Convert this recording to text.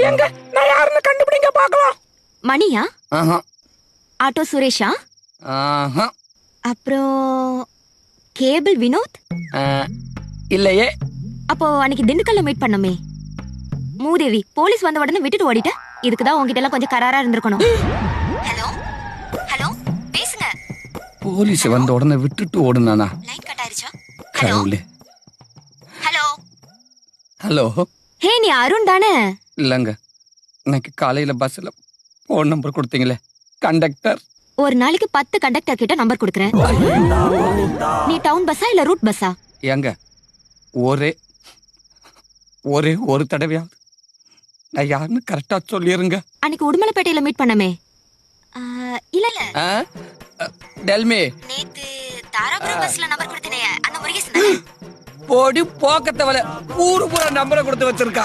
எங்க நான் யாருன்னு கண்டுபிடிங்க பார்க்கலாம். மணியா? ஆஹா ஆட்டோ சுரேஷா? ஆஹா அப்புறம் கேபிள் வினோத்? இல்லையே. அப்போ அன்னைக்கு திண்டுக்கல்ல மீட் பண்ணமே மூதேவி, போலீஸ் வந்த உடனே விட்டுட்டு ஓடிட்ட. இதுக்குதான் உங்ககிட்ட எல்லாம் கொஞ்சம் கராரா இருந்திருக்கணும். ஹலோ ஹலோ, பேசுங்க. போலீஸ் வந்த உடனே விட்டுட்டு ஓடுனானா? லைன் கட் ஆயிருச்சா? ஹலோ கடவுளே. Hello hello. ஹே, நீ அருண் தானே? இல்லங்க, இன்னைக்கு காலையில பஸ்ல போன் நம்பர் கொடுத்தீங்களே, கண்டக்டர். ஒரு நாளைக்கு 10 கண்டக்டர் கிட்ட நம்பர் கொடுக்கறேன். நீ டவுன் பஸ்ஸா இல்ல ரூட் பஸ்ஸா? ஏங்க, ஒரே ஒரே ஒரு தடவையாவது நான் யாருன்னு கரெக்டா சொல்லிருங்க. அன்னைக்கு உடுமலைப்பேட்டையில மீட் பண்ணமே. இல்ல இல்ல, டெல்மி. நேத்து தாராபுரம் பஸ்ல நம்பர் கொடுத்தனே, அந்த முருகேசன் தானே? போடி போக்கத்தவள ஊரு பூரா நம்பரை கொடுத்து வச்சிருக்கா.